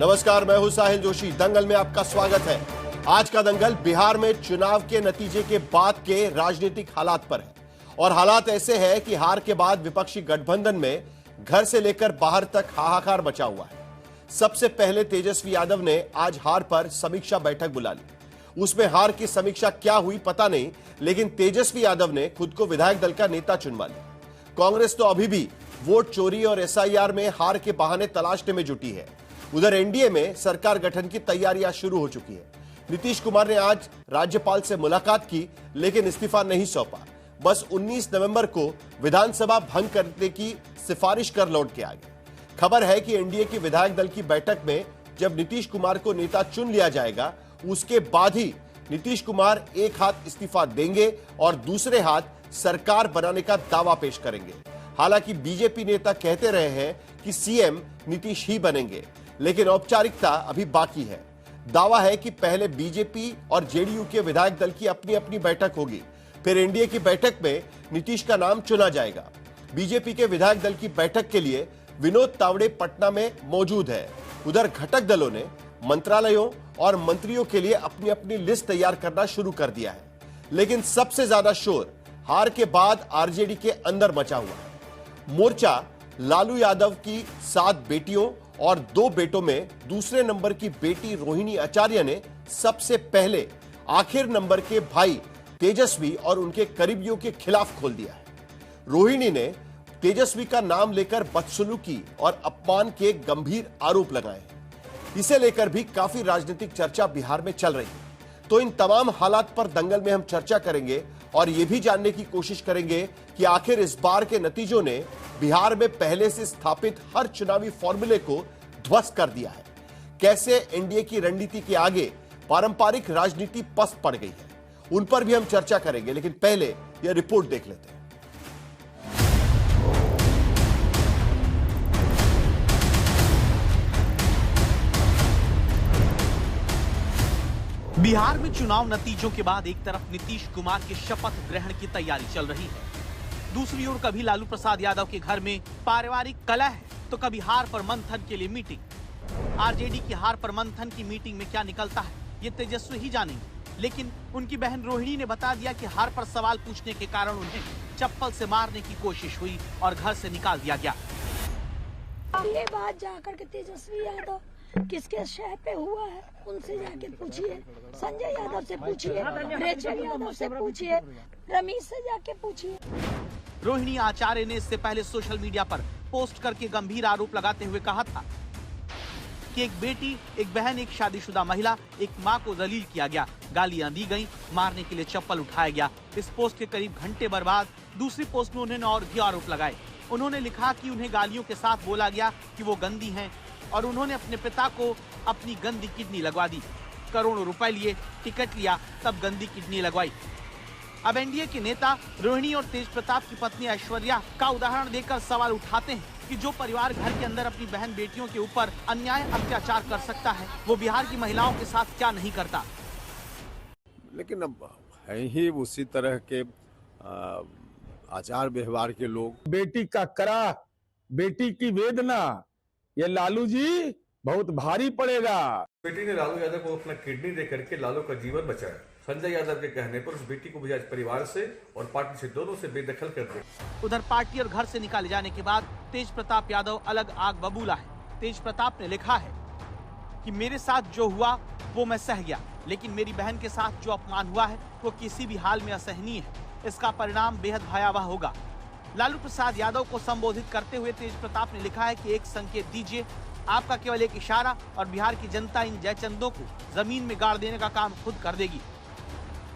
नमस्कार, मैं हूं साहिल जोशी। दंगल में आपका स्वागत है। आज का दंगल बिहार में चुनाव के नतीजे के बाद के राजनीतिक हालात पर है और हालात ऐसे हैं कि हार के बाद विपक्षी गठबंधन में घर से लेकर बाहर तक हाहाकार मचा हुआ है। सबसे पहले तेजस्वी यादव ने आज हार पर समीक्षा बैठक बुला ली। उसमें हार की समीक्षा क्या हुई पता नहीं, लेकिन तेजस्वी यादव ने खुद को विधायक दल का नेता चुनवा लिया। कांग्रेस तो अभी भी वोट चोरी और एसआईआर में हार के बहाने तलाशने में जुटी है। उधर एनडीए में सरकार गठन की तैयारियां शुरू हो चुकी है। नीतीश कुमार ने आज राज्यपाल से मुलाकात की, लेकिन इस्तीफा नहीं सौंपा। बस 19 नवंबर को विधानसभा भंग करने की सिफारिश कर लौट के आ गए। खबर है कि एनडीए की विधायक दल की बैठक में जब नीतीश कुमार को नेता चुन लिया जाएगा, उसके बाद ही नीतीश कुमार एक हाथ इस्तीफा देंगे और दूसरे हाथ सरकार बनाने का दावा पेश करेंगे। हालांकि बीजेपी नेता कहते रहे हैं कि सीएम नीतीश ही बनेंगे, लेकिन औपचारिकता अभी बाकी है। दावा है कि पहले बीजेपी और जेडीयू के विधायक दल की अपनी अपनी बैठक होगी, फिर एनडीए की बैठक में नीतीश का नाम चुना जाएगा। बीजेपी के विधायक दल की बैठक के लिए विनोद तावड़े पटना में मौजूद है। उधर घटक दलों ने मंत्रालयों और मंत्रियों के लिए अपनी अपनी लिस्ट तैयार करना शुरू कर दिया है, लेकिन सबसे ज्यादा शोर हार के बाद आरजेडी के अंदर मचा हुआ है। मोर्चा लालू यादव की 7 बेटियों और 2 बेटों में दूसरे नंबर की बेटी रोहिणी आचार्य ने सबसे पहले आखिर नंबर के भाई तेजस्वी और उनके करीबियों के खिलाफ खोल दिया है। रोहिणी ने तेजस्वी का नाम लेकर बदसलूकी और अपमान के गंभीर आरोप लगाए हैं। इसे लेकर भी काफी राजनीतिक चर्चा बिहार में चल रही है। तो इन तमाम हालात पर दंगल में हम चर्चा करेंगे और यह भी जानने की कोशिश करेंगे कि आखिर इस बार के नतीजों ने बिहार में पहले से स्थापित हर चुनावी फॉर्मूले को ध्वस्त कर दिया है। कैसे एनडीए की रणनीति के आगे पारंपरिक राजनीति पस्त पड़ गई है, उन पर भी हम चर्चा करेंगे। लेकिन पहले यह रिपोर्ट देख लेते हैं। बिहार में चुनाव नतीजों के बाद एक तरफ नीतीश कुमार के शपथ ग्रहण की तैयारी चल रही है, दूसरी ओर कभी लालू प्रसाद यादव के घर में पारिवारिक कलह है, तो कभी हार पर मंथन के लिए मीटिंग। आरजेडी की हार पर मंथन की मीटिंग में क्या निकलता है, ये तेजस्वी ही जानेंगे। लेकिन उनकी बहन रोहिणी ने बता दिया कि हार पर सवाल पूछने के कारण उन्हें चप्पल से मारने की कोशिश हुई और घर से निकाल दिया गया। ये बात जाकर के तेजस्वी यादव किसके शह पे हुआ है उनसे जाके पूछिए, संजय यादव से पूछिए, रेचल यादव से पूछिए, रमेश से जाके पूछिए। रोहिणी आचार्य ने इससे पहले सोशल मीडिया पर पोस्ट करके गंभीर आरोप लगाते हुए कहा था कि एक बेटी, एक बहन, एक शादीशुदा महिला, एक मां को जलील किया गया, गालियां दी गईं, मारने के लिए चप्पल उठाया गया। इस पोस्ट के करीब घंटे बाद दूसरी पोस्ट में उन्होंने और भी आरोप लगाए। उन्होंने लिखा कि उन्हें गालियों के साथ बोला गया कि वो गंदी हैं और उन्होंने अपने पिता को अपनी गंदी किडनी लगवा दी। करोड़ों रुपए लिए, टिकट लिया, तब गंदी किडनी लगवाई। अब एनडीए के नेता रोहिणी और तेज प्रताप की पत्नी ऐश्वर्या का उदाहरण देकर सवाल उठाते हैं कि जो परिवार घर के अंदर अपनी बहन बेटियों के ऊपर अन्याय अत्याचार कर सकता है, वो बिहार की महिलाओं के साथ क्या नहीं करता। लेकिन अब है ही उसी तरह के आचार व्यवहार के लोग। बेटी का करा, बेटी की वेदना, ये लालू जी बहुत भारी पड़ेगा। बेटी ने लालू यादव को अपना किडनी दे करके लालू का जीवन बचाया। संजय यादव के कहने पर उस बेटी को भी आज परिवार से और पार्टी से दोनों से बेदखल कर दिया। उधर पार्टी और घर से निकाले जाने के बाद तेज प्रताप यादव अलग आग बबूला है। तेज प्रताप ने लिखा है कि मेरे साथ जो हुआ वो मैं सह गया, लेकिन मेरी बहन के साथ जो अपमान हुआ है वो किसी भी हाल में असहनीय है। इसका परिणाम बेहद भयावह होगा। लालू प्रसाद यादव को संबोधित करते हुए तेज प्रताप ने लिखा है कि एक संकेत दीजिए, आपका केवल एक इशारा और बिहार की जनता इन जयचंदों को जमीन में गाड़ देने का काम खुद कर देगी।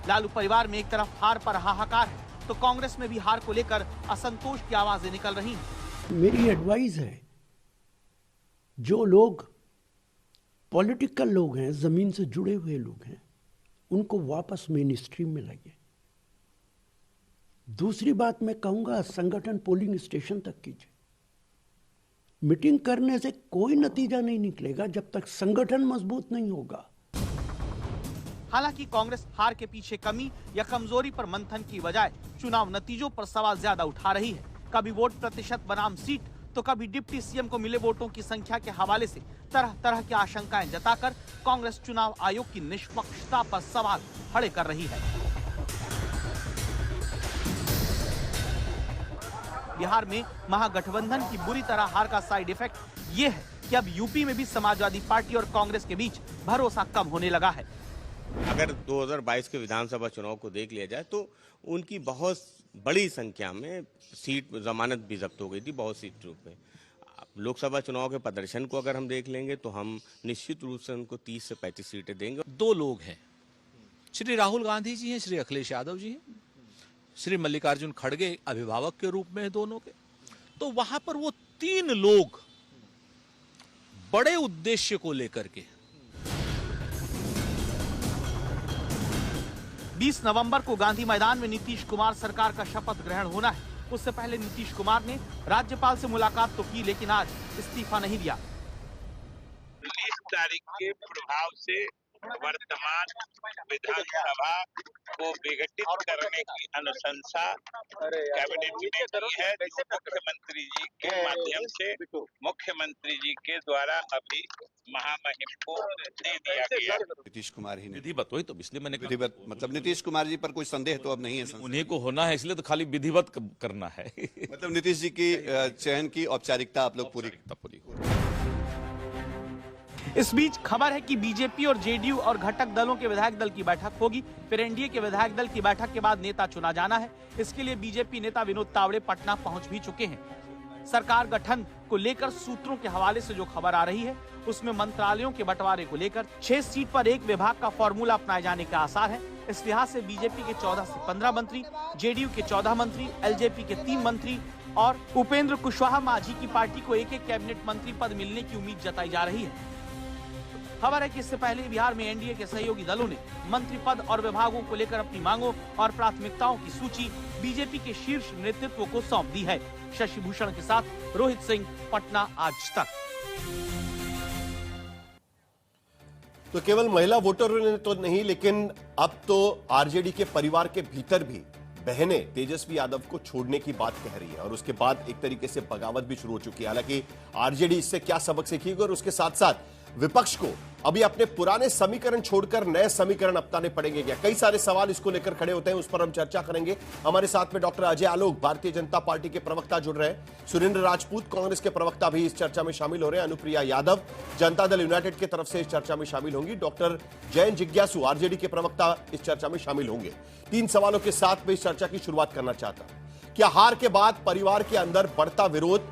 लालू परिवार में एक तरफ हार पर हाहाकार है, तो कांग्रेस में भी हार को लेकर असंतोष की आवाजें निकल रही हैं। मेरी एडवाइस है, जो लोग पॉलिटिकल लोग हैं, जमीन से जुड़े हुए लोग हैं, उनको वापस मेन स्ट्रीम में लाइए। दूसरी बात मैं कहूंगा, संगठन पोलिंग स्टेशन तक कीजिए। मीटिंग करने से कोई नतीजा नहीं निकलेगा जब तक संगठन मजबूत नहीं होगा। हालांकि कांग्रेस हार के पीछे कमी या कमजोरी पर मंथन की बजाय चुनाव नतीजों पर सवाल ज्यादा उठा रही है। कभी वोट प्रतिशत बनाम सीट, तो कभी डिप्टी सीएम को मिले वोटों की संख्या के हवाले से तरह तरह की आशंकाएं जताकर कांग्रेस चुनाव आयोग की निष्पक्षता पर सवाल खड़े कर रही है। बिहार में महागठबंधन की बुरी तरह हार का साइड इफेक्ट ये है कि अब यूपी में भी समाजवादी पार्टी और कांग्रेस के बीच भरोसा कम होने लगा है। अगर 2022 के विधानसभा चुनाव को देख लिया जाए तो उनकी बहुत बड़ी संख्या में सीट जमानत भी जब्त हो गई थी बहुत सीटों पे। लोकसभा चुनाव के प्रदर्शन को अगर हम देख लेंगे तो हम निश्चित रूप से उनको 30 से 35 सीटें देंगे। दो लोग हैं, श्री राहुल गांधी जी हैं, श्री अखिलेश यादव जी हैं, श्री मल्लिकार्जुन खड़गे अभिभावक के रूप में हैं दोनों के। तो वहां पर वो तीन लोग बड़े उद्देश्य को लेकर के 20 नवंबर को गांधी मैदान में नीतीश कुमार सरकार का शपथ ग्रहण होना है। उससे पहले नीतीश कुमार ने राज्यपाल से मुलाकात तो की, लेकिन आज इस्तीफा नहीं दिया। 19 तारीख के प्रभाव से वर्तमान विधानसभा को विघटित करने की अनुशंसा कैबिनेट ने की है, जो मुख्यमंत्री जी के माध्यम से मुख्यमंत्री जी के द्वारा अभी महामहिम को दे दिया गया। नीतीश कुमार ही विधिवत हुई तो इसलिए मैंने विधिवत मतलब नीतीश कुमार जी पर कोई संदेह तो अब नहीं है। उन्हीं को होना है, इसलिए तो खाली विधिवत करना है। मतलब नीतीश जी की चयन की औपचारिकता आप लोग पूरी इस बीच खबर है कि बीजेपी और जेडीयू और घटक दलों के विधायक दल की बैठक होगी। फिर एनडीए के विधायक दल की बैठक के बाद नेता चुना जाना है। इसके लिए बीजेपी नेता विनोद तावड़े पटना पहुंच भी चुके हैं। सरकार गठन को लेकर सूत्रों के हवाले से जो खबर आ रही है उसमें मंत्रालयों के बंटवारे को लेकर 6 सीट पर एक विभाग का फॉर्मूला अपनाए जाने के आसार है। इस लिहाज से बीजेपी के 14 से 15 मंत्री, जेडीयू के 14 मंत्री, एलजेपी के 3 मंत्री और उपेंद्र कुशवाहा माझी की पार्टी को एक कैबिनेट मंत्री पद मिलने की उम्मीद जताई जा रही है। खबर है कि इससे पहले बिहार में एनडीए के सहयोगी दलों ने मंत्री पद और विभागों को लेकर अपनी मांगों और प्राथमिकताओं की सूची बीजेपी के शीर्ष नेतृत्व को सौंप दी है। शशि भूषण के साथ रोहित सिंह, पटना, आज तक। तो केवल महिला वोटरों ने तो नहीं, लेकिन अब तो आरजेडी के परिवार के भीतर भी बहनें तेजस्वी यादव को छोड़ने की बात कह रही है और उसके बाद एक तरीके से बगावत भी शुरू हो चुकी है। हालांकि आरजेडी इससे क्या सबक सीखेगी और उसके साथ साथ विपक्ष को अभी अपने पुराने समीकरण छोड़कर नए समीकरण अपनाने पड़ेंगे क्या? कई सारे सवाल इसको लेकर खड़े होते हैं, उस पर हम चर्चा करेंगे। हमारे साथ में डॉक्टर अजय आलोक, भारतीय जनता पार्टी के प्रवक्ता, जुड़ रहे हैं। सुरेंद्र राजपूत, कांग्रेस के प्रवक्ता, भी इस चर्चा में शामिल हो रहे हैं। अनुप्रिया यादव, जनता दल यूनाइटेड की तरफ से इस चर्चा में शामिल होंगी। डॉक्टर जयंत जिज्ञासु, आरजेडी के प्रवक्ता, इस चर्चा में शामिल होंगे। 3 सवालों के साथ मैं इस चर्चा की शुरुआत करना चाहता हूं। क्या हार के बाद परिवार के अंदर बढ़ता विरोध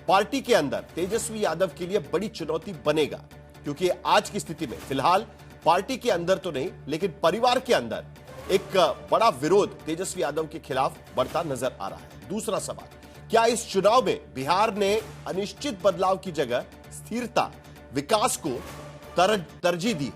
पार्टी के अंदर तेजस्वी यादव के लिए बड़ी चुनौती बनेगा? क्योंकि आज की स्थिति में फिलहाल पार्टी के अंदर तो नहीं, लेकिन परिवार के अंदर एक बड़ा विरोध तेजस्वी यादव के खिलाफ बढ़ता नजर आ रहा है। दूसरा सवाल, क्या इस चुनाव में बिहार ने अनिश्चित बदलाव की जगह स्थिरता, विकास को तरजीह दी?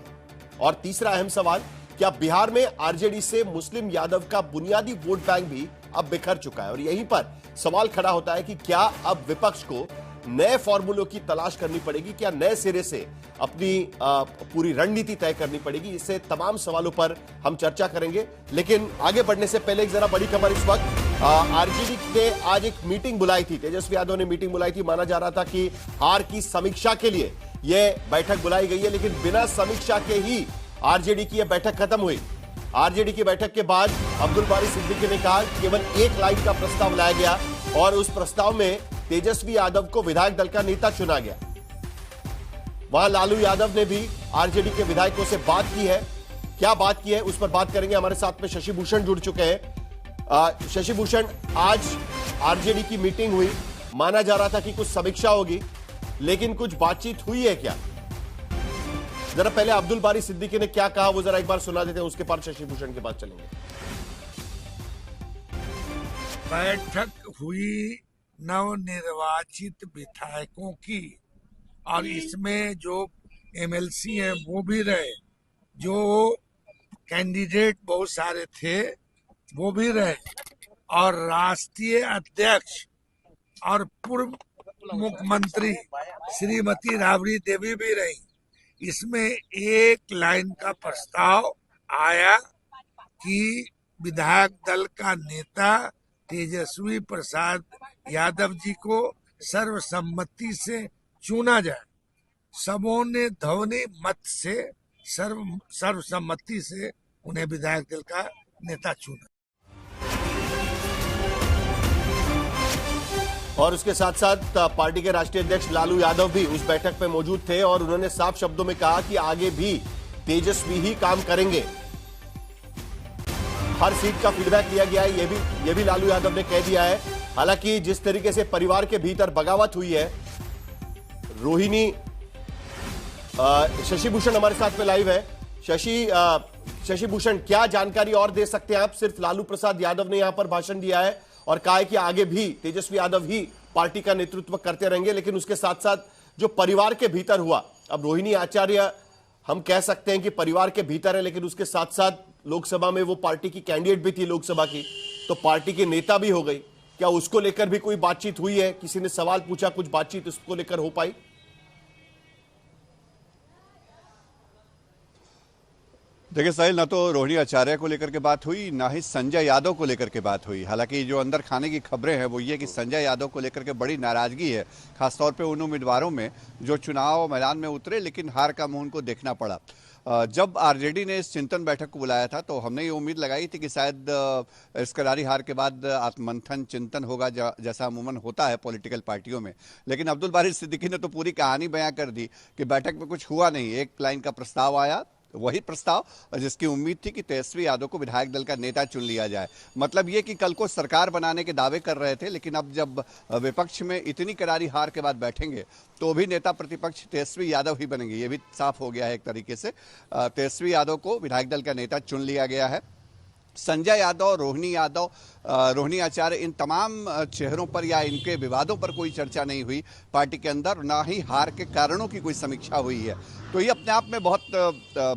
और तीसरा अहम सवाल, क्या बिहार में आरजेडी से मुस्लिम यादव का बुनियादी वोट बैंक भी अब बिखर चुका है? और यहीं पर सवाल खड़ा होता है कि क्या अब विपक्ष को नए फॉर्मूलों की तलाश करनी पड़ेगी? क्या नए सिरे से अपनी पूरी रणनीति तय करनी पड़ेगी? इससे तमाम सवालों पर हम चर्चा करेंगे। लेकिन आगे बढ़ने से पहले एक जरा बड़ी खबर इस वक्त, आरजेडी ने आज एक मीटिंग बुलाई थी, तेजस्वी यादव ने मीटिंग बुलाई थी। माना जा रहा था कि हार की समीक्षा के लिए यह बैठक बुलाई गई है, लेकिन बिना समीक्षा के ही आरजेडी की यह बैठक खत्म हुई। आरजेडी की बैठक के बाद अब्दुल बारी सिद्दीकी ने कहा केवल एक लाइन का प्रस्ताव लाया गया और उस प्रस्ताव में तेजस्वी यादव को विधायक दल का नेता चुना गया। वहां लालू यादव ने भी आरजेडी के विधायकों से बात की है। क्या बात की है उस पर बात करेंगे। हमारे साथ में शशि भूषण जुड़ चुके हैं। शशि भूषण, आज आरजेडी की मीटिंग हुई, माना जा रहा था कि कुछ समीक्षा होगी, लेकिन कुछ बातचीत हुई है क्या? जरा पहले अब्दुल बारी सिद्दीकी ने क्या कहा वो जरा एक बार सुना देते हैं, उसके बाद शशि भूषण के बाद चलेंगे। बैठक हुई नवनिर्वाचित विधायकों की, और इसमें जो एमएलसी हैं वो भी रहे, जो कैंडिडेट बहुत सारे थे वो भी रहे, और राष्ट्रीय अध्यक्ष और पूर्व मुख्यमंत्री श्रीमती राबड़ी देवी भी रही। इसमें एक लाइन का प्रस्ताव आया कि विधायक दल का नेता तेजस्वी प्रसाद यादव जी को सर्वसम्मति से चुना जाए। सबों ने ध्वनि मत से सर्वसम्मति से उन्हें विधायक दल का नेता चुना। और उसके साथ साथ पार्टी के राष्ट्रीय अध्यक्ष लालू यादव भी उस बैठक में मौजूद थे और उन्होंने साफ शब्दों में कहा कि आगे भी तेजस्वी ही काम करेंगे। हर सीट का फीडबैक लिया गया है, ये भी लालू यादव ने कह दिया है। हालांकि जिस तरीके से परिवार के भीतर बगावत हुई है, रोहिणी शशि भूषण हमारे साथ में लाइव है। शशि भूषण, क्या जानकारी और दे सकते हैं आप? सिर्फ लालू प्रसाद यादव ने यहां पर भाषण दिया है और कहा है कि आगे भी तेजस्वी यादव ही पार्टी का नेतृत्व करते रहेंगे, लेकिन उसके साथ साथ जो परिवार के भीतर हुआ, अब रोहिणी आचार्य हम कह सकते हैं कि परिवार के भीतर है, लेकिन उसके साथ साथ लोकसभा में वो पार्टी की कैंडिडेट भी थी लोकसभा की, तो पार्टी की नेता भी हो गई। क्या उसको लेकर भी कोई बातचीत हुई है? किसी ने सवाल पूछा, कुछ बातचीत उसको लेकर हो पाई? देखिए साहिल, ना तो रोहिणी आचार्य को लेकर के बात हुई, ना ही संजय यादव को लेकर के बात हुई। हालांकि जो अंदर खाने की खबरें हैं वो ये कि संजय यादव को लेकर के बड़ी नाराजगी है, खासतौर पे उन उम्मीदवारों में जो चुनाव मैदान में उतरे लेकिन हार का मुंह उनको देखना पड़ा। जब आरजेडी ने इस चिंतन बैठक को बुलाया था तो हमने ये उम्मीद लगाई थी कि शायद इस करारी हार के बाद आत्ममंथन चिंतन होगा, जैसा अमूमन होता है पॉलिटिकल पार्टियों में। लेकिन अब्दुल बारी सिद्दीकी ने तो पूरी कहानी बयां कर दी कि बैठक में कुछ हुआ नहीं। एक लाइन का प्रस्ताव आया, वही प्रस्ताव जिसकी उम्मीद थी कि तेजस्वी यादव को विधायक दल का नेता चुन लिया जाए। मतलब ये कि कल को सरकार बनाने के दावे कर रहे थे, लेकिन अब जब विपक्ष में इतनी करारी हार के बाद बैठेंगे तो भी नेता प्रतिपक्ष तेजस्वी यादव ही बनेंगे। ये भी साफ हो गया है एक तरीके से। तेजस्वी यादव को विधायक दल का नेता चुन लिया गया है। संजय यादव, रोहिणी यादव, रोहिणी आचार्य, इन तमाम चेहरों पर या इनके विवादों पर कोई चर्चा नहीं हुई पार्टी के अंदर, ना ही हार के कारणों की कोई समीक्षा हुई है। तो ये अपने आप में बहुत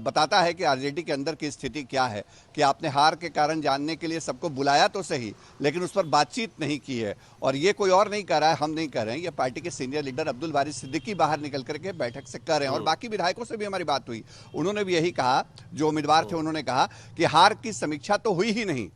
बताता है कि आरजेडी के अंदर की स्थिति क्या है, कि आपने हार के कारण जानने के लिए सबको बुलाया तो सही, लेकिन उस पर बातचीत नहीं की है। और ये कोई और नहीं कर रहा है, हम नहीं कर रहे हैं, ये पार्टी के सीनियर लीडर अब्दुल बारी सिद्दीकी बाहर निकल करके बैठक से कर रहे हैं। और बाकी विधायकों से भी हमारी बात हुई, उन्होंने भी यही कहा, जो उम्मीदवार थे उन्होंने कहा कि हार की समीक्षा तो हुई ही नहीं।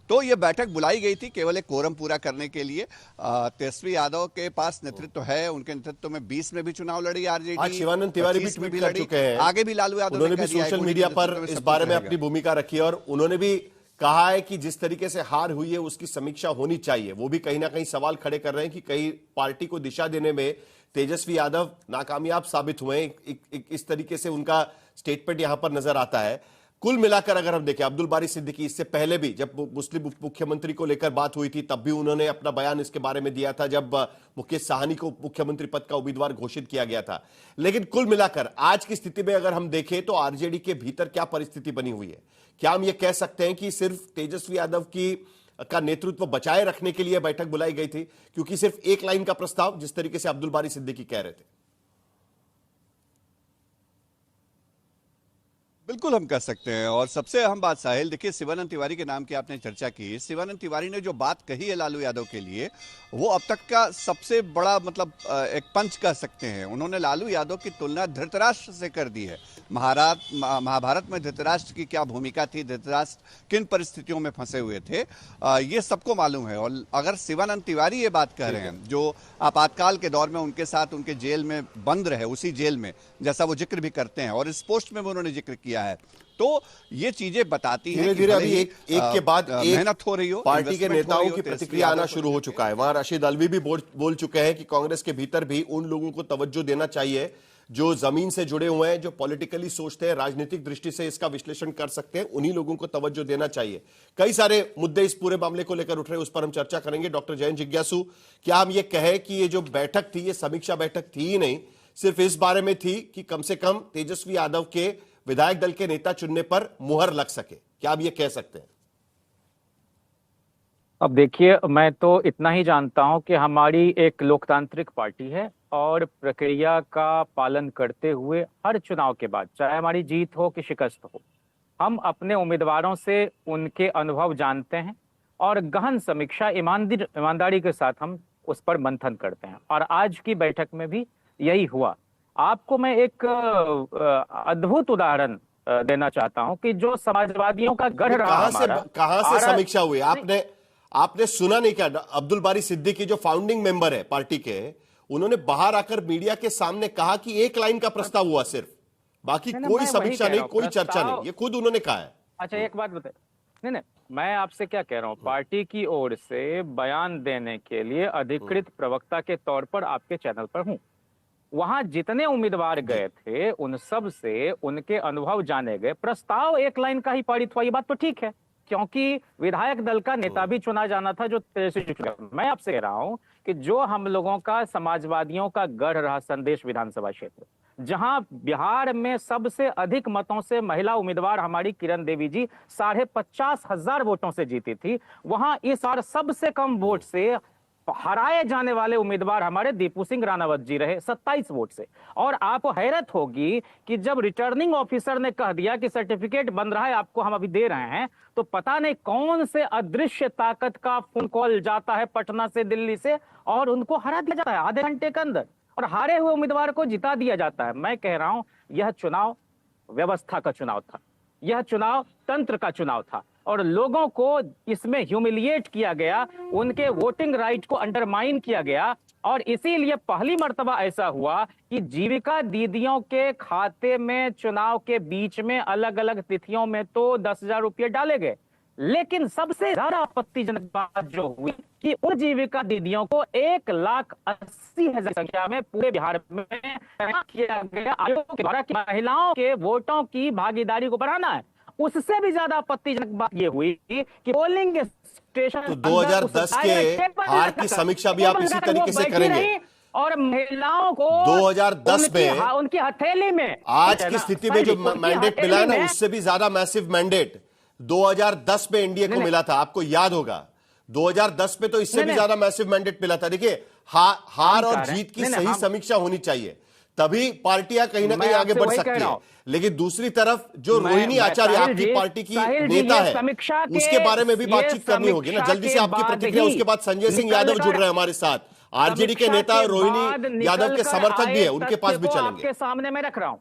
तो ये बैठक बुलाई गई थी केवल एक कोरम पूरा करने के लिए। तेजस्वी यादव के पास नेतृत्व है, उनके नेतृत्व में 20 में भी चुनाव लड़ी आरजेडी, आज शिवानंद तिवारी भी ट्वीट कर चुके हैं, आगे भी लालू यादव उन्होंने भी सोशल मीडिया पर इस बारे में अपनी भूमिका रखी और उन्होंने भी कहा है कि जिस तरीके से हार हुई है उसकी समीक्षा होनी चाहिए। वो भी कहीं ना कहीं सवाल खड़े कर रहे हैं कि कहीं पार्टी को दिशा देने में तेजस्वी यादव नाकामयाब साबित हुए। इस तरीके से उनका स्टेटमेंट यहां पर नजर आता है। कुल मिलाकर अगर हम देखें, अब्दुल बारी सिद्दीकी इससे पहले भी जब मुस्लिम मुख्यमंत्री को लेकर बात हुई थी तब भी उन्होंने अपना बयान इसके बारे में दिया था, जब मुकेश साहनी को मुख्यमंत्री पद का उम्मीदवार घोषित किया गया था। लेकिन कुल मिलाकर आज की स्थिति में अगर हम देखें तो आरजेडी के भीतर क्या परिस्थिति बनी हुई है? क्या हम ये कह सकते हैं कि सिर्फ तेजस्वी यादव का नेतृत्व बचाए रखने के लिए बैठक बुलाई गई थी? क्योंकि सिर्फ एक लाइन का प्रस्ताव, जिस तरीके से अब्दुल बारी सिद्दीकी कह रहे थे। बिल्कुल हम कह सकते हैं। और सबसे अहम बात साहिल, देखिए शिवानंद तिवारी के नाम की आपने चर्चा की। शिवानंद तिवारी ने जो बात कही है लालू यादव के लिए, वो अब तक का सबसे बड़ा मतलब एक पंच कह सकते हैं। उन्होंने लालू यादव की तुलना धृतराष्ट्र से कर दी है। महाभारत में धृतराष्ट्र की क्या भूमिका थी, धृतराष्ट्र किन परिस्थितियों में फंसे हुए थे, ये सबको मालूम है। और अगर शिवानंद तिवारी ये बात कह रहे हैं, जो आपातकाल के दौर में उनके साथ उनके जेल में बंद रहे, उसी जेल में, जैसा वो जिक्र भी करते हैं और इस पोस्ट में भी उन्होंने जिक्र किया है, तो ये चीजें बताती हैं धीरे-धीरे अभी एक के बाद एक मेहनत हो रही हो, पार्टी के नेताओं की प्रतिक्रिया आना शुरू हो चुका है। वहां राशिद अलवी भी बोल चुके हैं कि कांग्रेस के भीतर भी उन लोगों को तवज्जो देना चाहिए जो जमीन से जुड़े हुए हैं, जो पॉलिटिकली सोचते हैं, राजनीतिक दृष्टि से इसका विश्लेषण कर सकते हैं, उन्हीं लोगों को तवज्जो देना चाहिए। कई सारे मुद्दे इस पूरे मामले को लेकर उठ रहे हैं, उस पर हम चर्चा करेंगे। डॉक्टर जयंत जिज्ञासु, क्या हम ये कहें कि ये जो बैठक थी ये समीक्षा बैठक थी ही नहीं, सिर्फ इस बारे में थी कि कम से कम तेजस्वी यादव के विधायक दल के नेता चुनने पर मुहर लग सके? क्या आप ये कह सकते हैं? अब देखिए, मैं तो इतना ही जानता हूं कि हमारी एक लोकतांत्रिक पार्टी है और प्रक्रिया का पालन करते हुए हर चुनाव के बाद, चाहे हमारी जीत हो कि शिकस्त हो, हम अपने उम्मीदवारों से उनके अनुभव जानते हैं और गहन समीक्षा ईमानदारी के साथ हम उस पर मंथन करते हैं। और आज की बैठक में भी यही हुआ। आपको मैं एक अद्भुत उदाहरण देना चाहता हूं कि जो समाजवादियों का गढ़ रहा, कहां से समीक्षा हुई? आपने सुना नहीं क्या? अब्दुल बारी सिद्दीकी जो फाउंडिंग मेंबर है पार्टी के, उन्होंने बाहर आकर मीडिया के सामने कहा कि एक लाइन का प्रस्ताव हुआ सिर्फ, बाकी कोई समीक्षा नहीं, कोई चर्चा नहीं, ये खुद उन्होंने कहा है। अच्छा एक बात बताए, नहीं मैं आपसे क्या कह रहा हूँ, पार्टी की ओर से बयान देने के लिए अधिकृत प्रवक्ता के तौर पर आपके चैनल पर हूँ। वहां जितने उम्मीदवार गए थे उन सब से उनके अनुभव जाने गए। प्रस्ताव एक लाइन का ही पारित हुआ, ये बात तो ठीक है, क्योंकि विधायक दल का नेता भी चुना जाना था जो मैं आपसे कह रहा हूं कि जो हम लोगों का समाजवादियों का गढ़ रहा संदेश विधानसभा क्षेत्र, जहां बिहार में सबसे अधिक मतों से महिला उम्मीदवार हमारी किरण देवी जी 50,500 वोटों से जीती थी, वहां इस बार सबसे कम वोट से हराए जाने वाले उम्मीदवार हमारे दीपू सिंह राणावत जी रहे 27 वोट से। और आपको हैरत होगी कि जब रिटर्निंग ऑफिसर ने कह दिया कि सर्टिफिकेट बन रहा है, आपको हम अभी दे रहे हैं, तो पता नहीं कौन से अदृश्य ताकत का फोन कॉल जाता है पटना से, दिल्ली से, और उनको हरा दिया जाता है आधे घंटे के अंदर, और हारे हुए उम्मीदवार को जिता दिया जाता है। मैं कह रहा हूं यह चुनाव व्यवस्था का चुनाव था, यह चुनाव तंत्र का चुनाव था, और लोगों को इसमें ह्यूमिलिएट किया गया, उनके वोटिंग राइट को अंडरमाइन किया गया। और इसीलिए पहली मर्तबा ऐसा हुआ कि जीविका दीदियों के खाते में चुनाव के बीच में अलग अलग तिथियों में तो 10,000 रुपये डाले गए, लेकिन सबसे ज्यादा आपत्तिजनक बात जो हुई कि उन जीविका दीदियों को 1,80,000 संख्या में पूरे बिहार में किया गया आयोग के द्वारा कि महिलाओं के वोटों की भागीदारी को बढ़ाना है। उससे भी ज्यादा आपत्तिजनक बात यह हुई कि पोलिंग स्टेशन तो 2010 के हार की समीक्षा भी आप इसी तरीके से करेंगे, और महिलाओं को 2010 में उनकी हथेली में आज की स्थिति में जो मैंडेट मिला है ना, उससे भी ज्यादा मैसिव मैंडेट 2010 में एनडीए को मिला था, आपको याद होगा। 2010 में तो इससे भी ज्यादा मैसिव मैंडेट मिला था। देखिए हार और जीत की सही समीक्षा होनी चाहिए, तभी पार्टियां कहीं ना कहीं आगे बढ़ सकती है। लेकिन दूसरी तरफ जो रोहिणी आचार्य आपकी पार्टी की नेता है, उसके बारे में भी बातचीत करनी होगी ना। जल्दी से आपकी प्रतिक्रिया, उसके बाद संजय सिंह यादव जुड़ रहे हैं हमारे साथ, आरजेडी के नेता रोहिणी यादव के समर्थक भी है, उनके पास भी चलेंगे। आपके सामने मैं रख रहा हूं।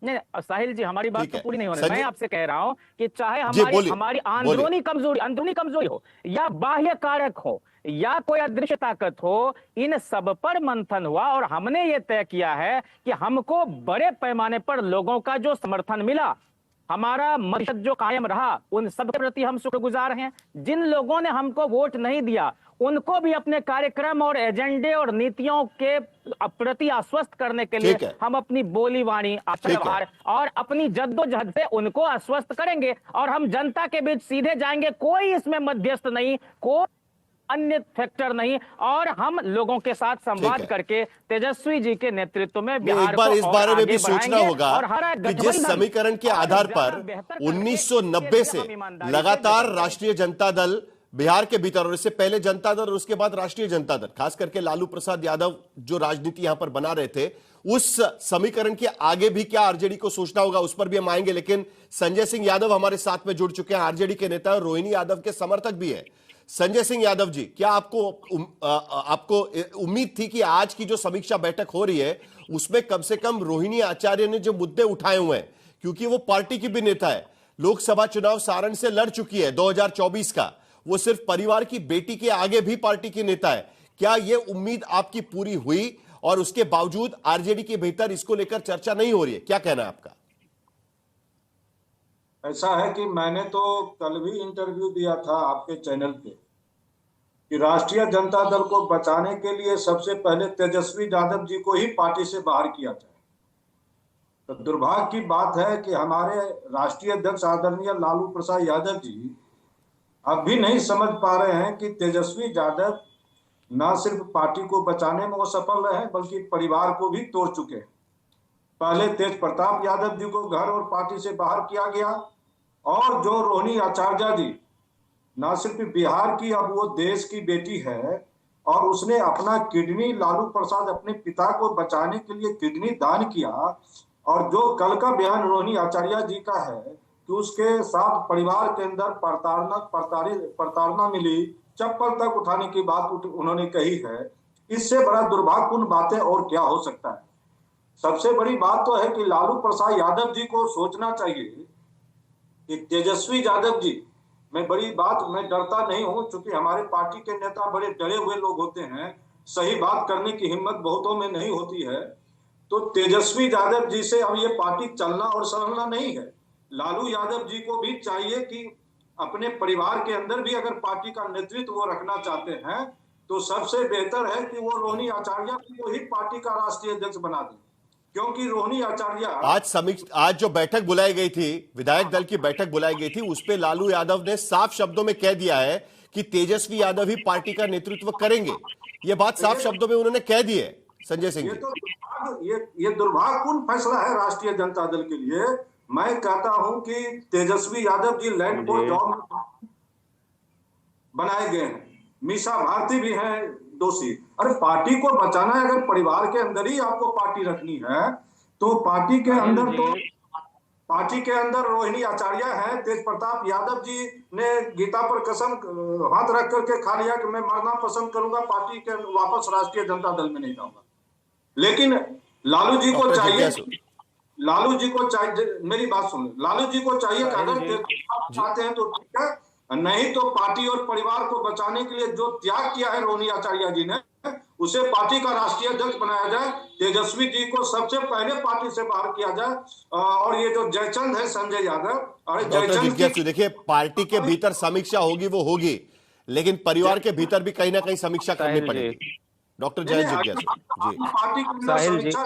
नहीं साहिल जी, हमारी बात तो पूरी नहीं होने, मैं आपसे कह रहा हूं कि चाहे हमारी अंदरूनी कमजोरी हो या बाह्य कारक हो या कोई अदृश्य ताकत हो, इन सब पर मंथन हुआ और हमने ये तय किया है कि हमको बड़े पैमाने पर लोगों का जो समर्थन मिला, हमारा मकसद जो कायम रहा, उन सब के प्रति हम शुक्रगुजार हैं। जिन लोगों ने हमको वोट नहीं दिया उनको भी अपने कार्यक्रम और एजेंडे और नीतियों के प्रति आश्वस्त करने के लिए हम अपनी बोली वाणी आचार और अपनी जद्दोजहद से उनको आश्वस्त करेंगे, और हम जनता के बीच सीधे जाएंगे, कोई इसमें मध्यस्थ नहीं, कोई अन्य फैक्टर नहीं, और हम लोगों के साथ संवाद करके तेजस्वी जी के नेतृत्व में बिहार को इस बारे में भी सोचना होगा कि जिस समीकरण के आधार पर 1990 से लगातार राष्ट्रीय जनता दल बिहार के भीतर, और इससे पहले जनता दल और उसके बाद राष्ट्रीय जनता दल, खास करके लालू प्रसाद यादव जो राजनीति यहां पर बना रहे थे, उस समीकरण के आगे भी क्या आरजेडी को सोचना होगा, उस पर भी हम आएंगे। लेकिन संजय सिंह यादव हमारे साथ में जुड़ चुके हैं, आरजेडी के नेता और रोहिणी यादव के समर्थक भी है। संजय सिंह यादव जी, क्या आपको उम्मीद थी कि आज की जो समीक्षा बैठक हो रही है उसमें कम से कम रोहिणी आचार्य ने जो मुद्दे उठाए हुए हैं, क्योंकि वो पार्टी की भी नेता है, लोकसभा चुनाव सारण से लड़ चुकी है 2024 का, वो सिर्फ परिवार की बेटी के आगे भी पार्टी की नेता है, क्या ये उम्मीद आपकी पूरी हुई और उसके बावजूद आरजेडी के भीतर इसको लेकर चर्चा नहीं हो रही है? क्या कहना है आपका? ऐसा है कि मैंने तो कल भी इंटरव्यू दिया था आपके चैनल पे कि राष्ट्रीय जनता दल को बचाने के लिए सबसे पहले तेजस्वी यादव जी को ही पार्टी से बाहर किया जाए। तो दुर्भाग्य की बात है कि हमारे राष्ट्रीय अध्यक्ष आदरणीय लालू प्रसाद यादव जी अब भी नहीं समझ पा रहे हैं कि तेजस्वी यादव न सिर्फ पार्टी को बचाने में वो सफल रहे बल्कि परिवार को भी तोड़ चुके हैं। पहले तेज प्रताप यादव जी को घर और पार्टी से बाहर किया गया, और जो रोहिणी आचार्य जी न सिर्फ बिहार की, अब वो देश की बेटी है, और उसने अपना किडनी, लालू प्रसाद अपने पिता को बचाने के लिए किडनी दान किया। और जो कल का बयान रोहिणी आचार्य जी का है कि उसके साथ परिवार के अंदर प्रताड़ना मिली, चप्पल तक उठाने की बात उन्होंने कही है, इससे बड़ा दुर्भाग्यपूर्ण बातें और क्या हो सकता है। सबसे बड़ी बात तो है कि लालू प्रसाद यादव जी को सोचना चाहिए कि तेजस्वी यादव जी मैं डरता नहीं हूं, क्योंकि हमारे पार्टी के नेता बड़े डरे हुए लोग होते हैं, सही बात करने की हिम्मत बहुतों में नहीं होती है। तो तेजस्वी यादव जी से अब ये पार्टी चलना और संभलना नहीं है। लालू यादव जी को भी चाहिए कि अपने परिवार के अंदर भी अगर पार्टी का नेतृत्व वो रखना चाहते हैं तो सबसे बेहतर है कि वो रोहिणी आचार्य को ही पार्टी का राष्ट्रीय अध्यक्ष बना दें, क्योंकि रोहिणी आचार्य आज जो बैठक बुलाई गई थी, विधायक दल की बैठक बुलाई गई थी, उस पे लालू यादव ने साफ शब्दों में कह दिया है कि तेजस्वी यादव ही पार्टी का नेतृत्व करेंगे। ये बात साफ शब्दों में उन्होंने कह दी है संजय सिंह जी। ये दुर्भाग्यपूर्ण फैसला है राष्ट्रीय जनता दल के लिए। मैं कहता हूं कि तेजस्वी यादव जी लैंड को जॉब बनाए गए हैं, मीसा भारती भी हैं दोषी। अरे पार्टी को बचाना है, अगर परिवार के अंदर ही आपको पार्टी रखनी है तो पार्टी के अंदर रोहिणी आचार्य है। तेज प्रताप यादव जी ने गीता पर कसम हाथ रख करके खा लिया कि मैं मरना पसंद करूंगा, पार्टी के वापस राष्ट्रीय जनता दल में नहीं जाऊंगा। लेकिन लालू जी को चाहिए, मेरी बात सुन, लालू जी को चाहिए कि अगर चाहते हैं तो ठीक है, नहीं तो पार्टी और परिवार को बचाने के लिए जो त्याग किया है रोहिणी आचार्य जी ने, उसे पार्टी का राष्ट्रीय अध्यक्ष बनाया जाए। तेजस्वी जी को सबसे पहले पार्टी से बाहर किया जाए। और ये जो जयचंद है संजय यादव, अरे जयचंद, देखिए पार्टी के भीतर समीक्षा होगी वो होगी, लेकिन परिवार के भीतर भी कहीं ना कहीं समीक्षा करनी पड़ेगी। डॉक्टर जय जिज्ञासु जी।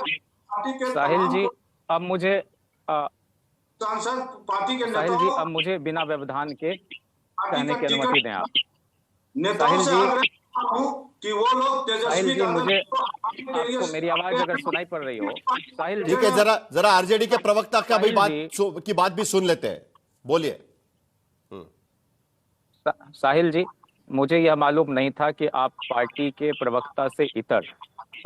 साहिल जी अब मुझे सांसद पार्टी के साहिल जी अब मुझे बिना व्यवधान के कहने की अनुमति दें आप। साहिल जी कि वो लोग तेजस्वी, मुझे आपको मेरी आवाज अगर सुनाई पड़ रही हो साहिल जी, ठीक है, जरा आरजेडी के प्रवक्ता का भी बात भी सुन लेते हैं, बोलिए। साहिल जी, मुझे यह मालूम नहीं था कि आप पार्टी के प्रवक्ता से इतर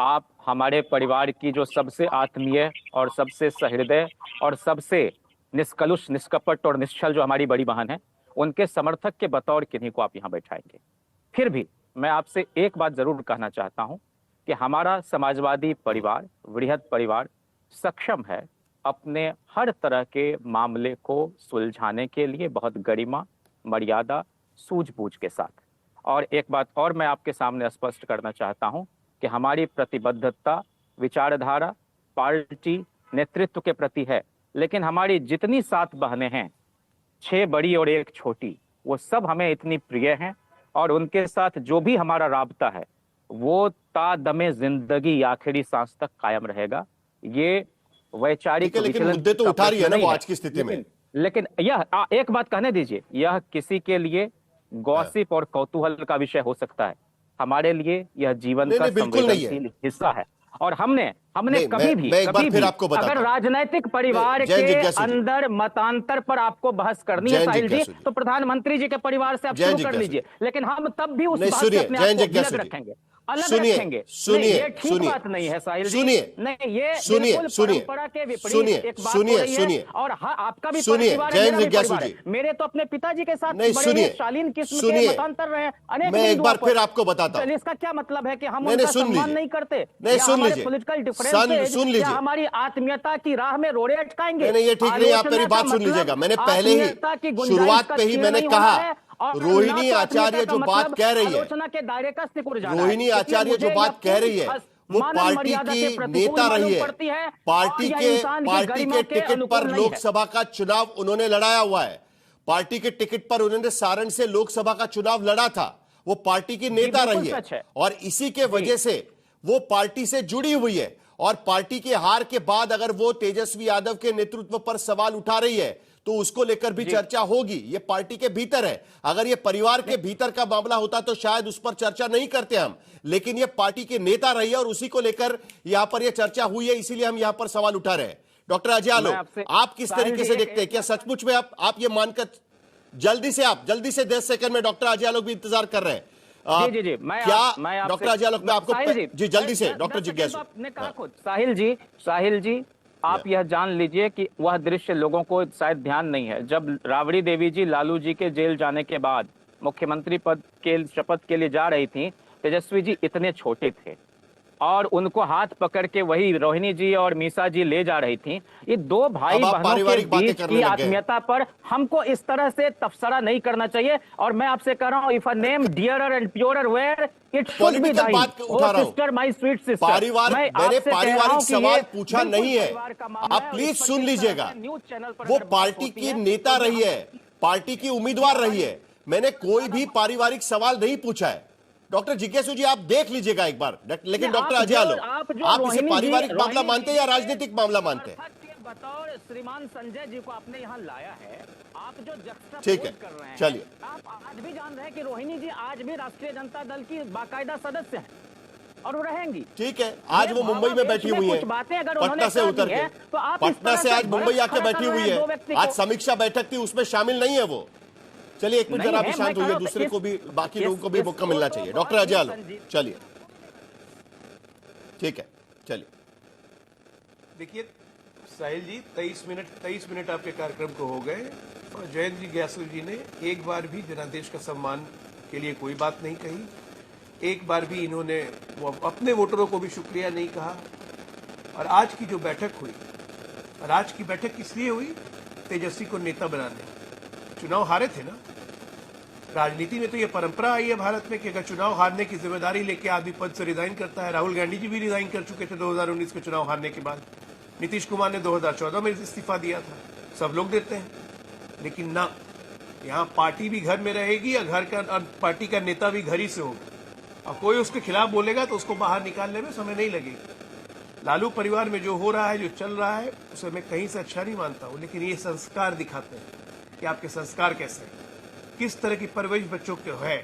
आप हमारे परिवार की जो सबसे आत्मीय और सबसे सहृदय और सबसे निष्कलुष, निष्कपट और निश्चल जो हमारी बड़ी बहन है, उनके समर्थक के बतौर किन्हीं को आप यहाँ बैठाएंगे। फिर भी मैं आपसे एक बात जरूर कहना चाहता हूं कि हमारा समाजवादी परिवार, वृहद परिवार सक्षम है अपने हर तरह के मामले को सुलझाने के लिए बहुत गरिमा, मर्यादा, सूझबूझ के साथ। और एक बात और मैं आपके सामने स्पष्ट करना चाहता हूं कि हमारी प्रतिबद्धता विचारधारा पार्टी नेतृत्व के प्रति है, लेकिन हमारी जितनी 7 बहनें हैं, 6 बड़ी और 1 छोटी, वो सब हमें इतनी प्रिय हैं और उनके साथ जो भी हमारा राब्ता है वो ता-दमे जिंदगी आखिरी सांस तक कायम रहेगा। ये वैचारिक मुद्दे तो उठा रही है ना वो आज की स्थिति में, लेकिन यह एक बात कहने दीजिए, यह किसी के लिए गॉसिप और कौतूहल का विषय हो सकता है, हमारे लिए यह जीवन का संवेदनशील हिस्सा है। और हमने कभी भी अगर राजनीतिक परिवार के अंदर मतांतर पर आपको बहस करनी है साहिल जी, तो प्रधानमंत्री जी के परिवार से आप शुरू कर लीजिए, लेकिन हम तब भी उस बात से अपने आप को अलग रखेंगे, अलग रखेंगे। ये ठीक बात नहीं है साहिल जी, नहीं, ये बिल्कुल परंपरा के विपरीत एक बात हो रही है। और आपका भी परिवार है, मेरे तो अपने पिताजी के साथ बड़े शालीन किस्म के मतांतर रहे अनेक। मैं एक बार फिर आपको बताता हूं, इसका क्या मतलब है कि हम उनका सम्मान नहीं करते, पॉलिटिकल डिफरेंस सुन लीजिए, हमारी आत्मीयता की राह में रोड़े अटकाएंगे। नहीं, ये ठीक नहीं, आप मेरी बात सुन लीजिएगा। मैंने पहले ही शुरुआत पे ही मैंने कहा, रोहिणी आचार्य जो बात कह रही है, रोहिणी आचार्य जो बात कह रही है वो पार्टी की नेता रही है, पार्टी के टिकट पर लोकसभा का चुनाव उन्होंने लड़ाया हुआ है, पार्टी के टिकट पर उन्होंने सारण से लोकसभा का चुनाव लड़ा था, वो पार्टी की नेता रही है और इसी के वजह से वो पार्टी से जुड़ी हुई है। और पार्टी के हार के बाद अगर वो तेजस्वी यादव के नेतृत्व पर सवाल उठा रही है तो उसको लेकर भी चर्चा होगी। ये पार्टी के भीतर है, अगर ये परिवार के भीतर का मामला होता तो शायद उस पर चर्चा नहीं करते हम, लेकिन ये पार्टी के नेता रही है और उसी को लेकर यहां पर यह चर्चा हुई है, इसीलिए हम यहां पर सवाल उठा रहे हैं। डॉक्टर अजय आलोक, आप किस तरीके से देखते हैं, क्या सचमुच में आप ये मानकर जल्दी से 10 सेकंड में, डॉक्टर अजय आलोक भी इंतजार कर रहे हैं, जी, क्या डॉक्टर अजय आलोक, मैं आपको जी जल्दी से डॉक्टर जिज्ञासु ने कहा खुद, साहिल जी आप यह जान लीजिए कि वह दृश्य लोगों को शायद ध्यान नहीं है, जब राबड़ी देवी जी लालू जी के जेल जाने के बाद मुख्यमंत्री पद के शपथ के लिए जा रही थी, तेजस्वी जी इतने छोटे थे, और उनको हाथ पकड़ के वही रोहिणी जी और मीसा जी ले जा रही थी। ये दो भाई बहनों के बीच की आत्मीयता पर हमको इस तरह से तबसरा नहीं करना चाहिए। और मैं आपसे कह रहा हूं, if a name dearer and purer where it should be thy, O sister my sweet sister. मैंने पारिवारिक सवाल पूछा नहीं है, आप प्लीज सुन लीजिएगा। वो पार्टी की नेता रही है, पार्टी की उम्मीदवार रही है, मैंने कोई भी पारिवारिक सवाल नहीं पूछा है। डॉक्टर जिज्ञासु जी आप देख लीजिएगा एक बार। लेकिन डॉक्टर अजय आलो, आप इसे पारिवारिक मामला मानते हैं या राजनीतिक मामला मानते हैं? बतौर श्रीमान संजय जी को आपने यहाँ लाया है, आप जो ठीक है, चलिए। आप आज भी जान रहे हैं कि रोहिणी जी आज भी राष्ट्रीय जनता दल की बाकायदा सदस्य हैं और वो रहेंगी। ठीक है, आज वो मुंबई में बैठी हुई है, पटना से उतर के, पटना से आज मुंबई आके बैठी हुई है। आज समीक्षा बैठक थी, उसमें शामिल नहीं है वो। चलिए एक मिनट जरा भी शांत होइए, दूसरे को भी, बाकी लोगों को भी मौका मिलना चाहिए। डॉक्टर अजय आलो चलिए, ठीक है, चलिए। देखिए साहिल जी, 23 मिनट आपके कार्यक्रम को हो गए और जयंत जी ग्यासु जी ने एक बार भी जनादेश का सम्मान के लिए कोई बात नहीं कही, एक बार भी इन्होंने वो अपने वोटरों को भी शुक्रिया नहीं कहा। और आज की जो बैठक हुई, और आज की बैठक इसलिए हुई तेजस्वी को नेता बनाने। चुनाव हारे थे ना, राजनीति में तो ये परंपरा आई है भारत में कि अगर चुनाव हारने की जिम्मेदारी लेके आदमी पद से रिजाइन करता है। राहुल गांधी जी भी रिजाइन कर चुके थे 2019 के चुनाव हारने के बाद। नीतीश कुमार ने 2014 में इस्तीफा दिया था, सब लोग देते हैं। लेकिन ना, यहाँ पार्टी भी घर में रहेगी और घर का पार्टी का नेता भी घर ही से होगा। और कोई उसके खिलाफ बोलेगा तो उसको बाहर निकालने में समय नहीं लगेगा। लालू परिवार में जो हो रहा है, जो चल रहा है, उसे मैं कहीं से अच्छा नहीं मानता हूँ। लेकिन ये संस्कार दिखाते हैं कि आपके संस्कार कैसे हैं, किस तरह की परवरिश बच्चों के है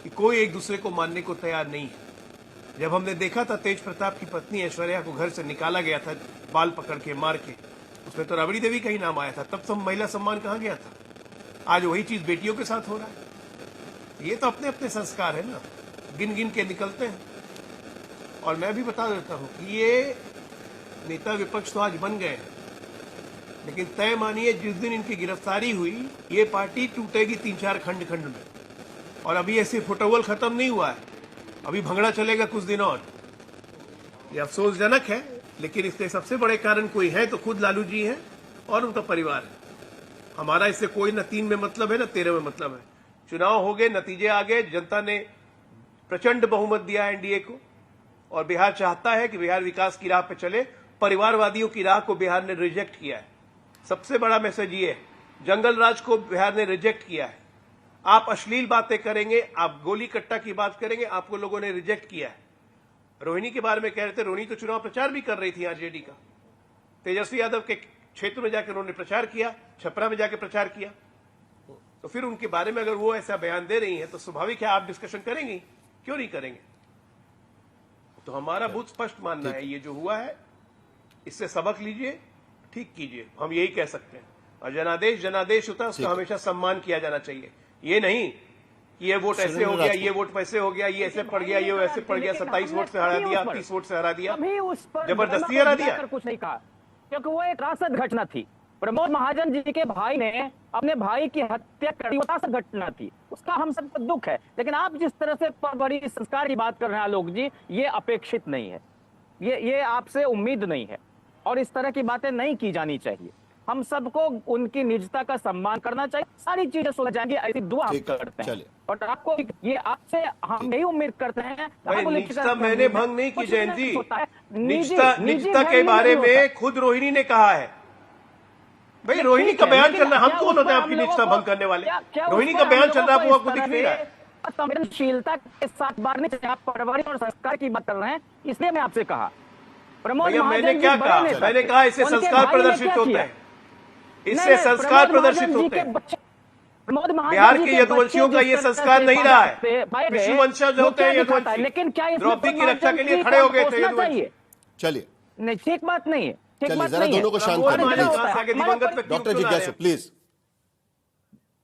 कि कोई एक दूसरे को मानने को तैयार नहीं है। जब हमने देखा था तेज प्रताप की पत्नी ऐश्वर्या को घर से निकाला गया था, बाल पकड़ के मार के, उसमें तो राबड़ी देवी का ही नाम आया था, तब सब महिला सम्मान कहाँ गया था? आज वही चीज बेटियों के साथ हो रहा है। ये तो अपने अपने संस्कार है ना, गिन गिन के निकलते हैं। और मैं भी बता देता हूँ कि ये नेता विपक्ष तो आज बन गए हैं, लेकिन तय मानिए जिस दिन इनकी गिरफ्तारी हुई, ये पार्टी टूटेगी 3-4 खंड खंड में। और अभी ऐसे फुटबॉल खत्म नहीं हुआ है, अभी भंगड़ा चलेगा कुछ दिन और। ये अफसोसजनक है, लेकिन इसके सबसे बड़े कारण कोई है तो खुद लालू जी हैं और उनका परिवार है। हमारा इससे कोई न 3 में मतलब है न 13 में मतलब है। चुनाव हो गए, नतीजे आ गए, जनता ने प्रचंड बहुमत दिया एनडीए को और बिहार चाहता है कि बिहार विकास की राह पे चले। परिवारवादियों की राह को बिहार ने रिजेक्ट किया है। सबसे बड़ा मैसेज ये है, जंगल राज को बिहार ने रिजेक्ट किया है। आप अश्लील बातें करेंगे, आप गोली कट्टा की बात करेंगे, आपको लोगों ने रिजेक्ट किया है। रोहिणी के बारे में कह रहे थे, रोहिणी तो चुनाव प्रचार भी कर रही थी आरजेडी का। तेजस्वी यादव के क्षेत्र में जाकर उन्होंने प्रचार किया, छपरा में जाकर प्रचार किया। तो फिर उनके बारे में अगर वो ऐसा बयान दे रही है तो स्वाभाविक है आप डिस्कशन करेंगी, क्यों नहीं करेंगे? तो हमारा बहुत स्पष्ट मानना है, ये जो हुआ है इससे सबक लीजिए, ठीक कीजिए, हम यही कह सकते हैं। और जनादेश होता है, उसका हमेशा सम्मान किया जाना चाहिए। ये नहीं कि ये वोट ऐसे हो गया, ये वोट वैसे हो गया, ये ऐसे पड़ गया, ये वैसे पड़ गया, 27 वोट से हरा दिया, 30 वोट से हरा दिया, जबरदस्ती हरा दिया। कुछ नहीं कहा, क्योंकि वो एक रासद घटना थी। प्रमोद महाजन जी के भाई ने अपने भाई की हत्या कर दी, वो रासद घटना थी, उसका हम सबको दुख है। लेकिन आप जिस तरह से बड़ी संस्कार की बात कर रहे हैं आलोक जी, ये अपेक्षित नहीं है, ये आपसे उम्मीद नहीं है और इस तरह की बातें नहीं की जानी चाहिए। हम सबको उनकी निजता का सम्मान करना चाहिए, सारी चीजें सुलझ जाएंगी, ऐसी दुआ हम करते हैं। और आपको ये आपसे हम यही उम्मीद करते हैं। निजता मैंने भंग नहीं की जयंत जी, निजता के बारे में खुद रोहिणी ने कहा है। भाई रोहिणी का बयान चल रहा है, हम कौन होते हैं आपकी निजता भंग करने वाले? रोहिणी का बयान चल रहा है, वो आपको दिख नहीं रहा है। संवेदनशीलता के साथ बात नहीं चाहिए, आप परवरिश और संस्कार की बात कर रहे हैं, इसलिए मैं आपसे कहा। मैंने क्या कहा? मैंने कहा इससे संस्कार प्रदर्शित होते हैं, इससे संस्कार प्रदर्शित होते हैं। बिहार के यदुवंशियों का ये संस्कार नहीं रहा है। विष्णुवंशज होते हैं यदुवंशी, लेकिन क्या द्रौपदी की रक्षा के लिए खड़े हो गए थे यदुवंशी। चलिए, नहीं ठीक बात नहीं है, चलिए जरा दोनों को शांत करें। डॉक्टर जिज्ञासु प्लीज।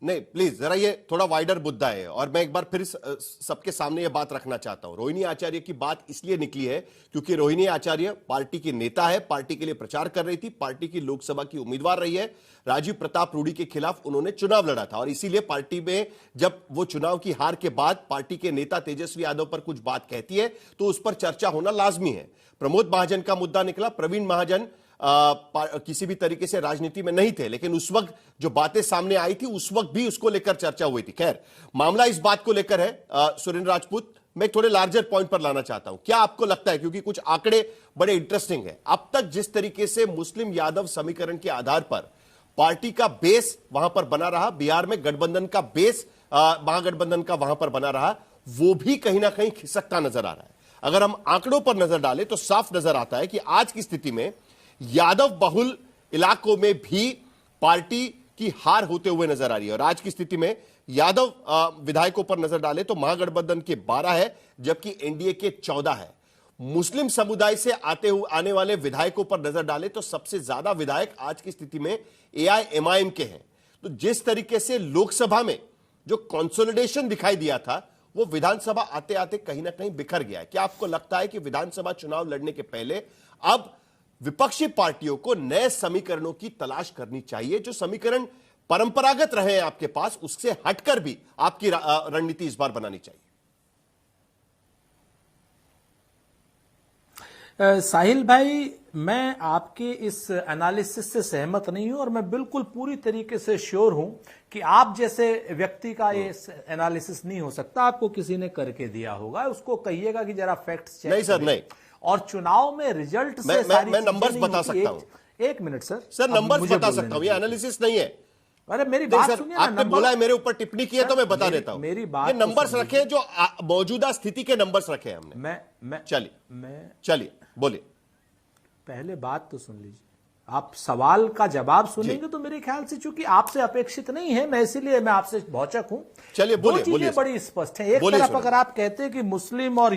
नहीं प्लीज जरा ये थोड़ा वाइडर मुद्दा है और मैं एक बार फिर सबके सामने ये बात रखना चाहता हूं। रोहिणी आचार्य की बात इसलिए निकली है क्योंकि रोहिणी आचार्य पार्टी की नेता है, पार्टी के लिए प्रचार कर रही थी, पार्टी की लोकसभा की उम्मीदवार रही है। राजीव प्रताप रूडी के खिलाफ उन्होंने चुनाव लड़ा था और इसीलिए पार्टी में जब वो चुनाव की हार के बाद पार्टी के नेता तेजस्वी यादव पर कुछ बात कहती है तो उस पर चर्चा होना लाजमी है। प्रमोद महाजन का मुद्दा निकला, प्रवीण महाजन किसी भी तरीके से राजनीति में नहीं थे, लेकिन उस वक्त जो बातें सामने आई थी उस वक्त भी उसको लेकर चर्चा हुई थी। खैर, मामला इस बात को लेकर है। सुरेंद्र राजपूत, मैं थोड़े लार्जर पॉइंट पर लाना चाहता हूं। क्या आपको लगता है, क्योंकि कुछ आंकड़े बड़े इंटरेस्टिंग है, अब तक जिस तरीके से मुस्लिम यादव समीकरण के आधार पर पार्टी का बेस वहां पर बना रहा, बिहार में गठबंधन का बेस महागठबंधन का वहां पर बना रहा, वो भी कहीं ना कहीं खिसकता नजर आ रहा है। अगर हम आंकड़ों पर नजर डालें तो साफ नजर आता है कि आज की स्थिति में यादव बहुल इलाकों में भी पार्टी की हार होते हुए नजर आ रही है। और आज की स्थिति में यादव विधायकों पर नजर डालें तो महागठबंधन के 12 है जबकि एनडीए के 14 है। मुस्लिम समुदाय से आने वाले विधायकों पर नजर डालें तो सबसे ज्यादा विधायक आज की स्थिति में एआईएमआईएम के हैं। तो जिस तरीके से लोकसभा में जो कंसोलिडेशन दिखाई दिया था वो विधानसभा आते आते कहीं ना कहीं बिखर गया है। क्या आपको लगता है कि विधानसभा चुनाव लड़ने के पहले अब विपक्षी पार्टियों को नए समीकरणों की तलाश करनी चाहिए, जो समीकरण परंपरागत रहे हैं आपके पास उससे हटकर भी आपकी रणनीति इस बार बनानी चाहिए? साहिल भाई, मैं आपके इस एनालिसिस से सहमत नहीं हूं और मैं बिल्कुल पूरी तरीके से श्योर हूं कि आप जैसे व्यक्ति का ये एनालिसिस नहीं हो सकता। आपको किसी ने करके दिया होगा, उसको कहिएगा कि जरा फैक्ट्स चेक नहीं सर, नहीं। और चुनाव में रिजल्ट से मैं नंबर्स बता सकता हूं। एक मिनट सर नंबर्स बता सकता हूं, ये एनालिसिस नहीं है। अरे मेरी बात सुनिए ना, आपने बोला है मेरे ऊपर टिप्पणी की है तो मैं बता देता हूं। मेरी बात ये नंबर्स रखे जो मौजूदा स्थिति के नंबर्स रखे हैं हमने। चलिए बोलिए। पहले बात तो सुन लीजिए, आप सवाल का जवाब सुनेंगे तो मेरे ख्याल से, चूंकि आपसे अपेक्षित नहीं है, मैं इसीलिए मैं आपसे भौचक हूं। चलिए बोलिए। दो चीजें बड़ी स्पष्ट हैं। एक तरफ अगर आप कहते हैं कि मुस्लिम और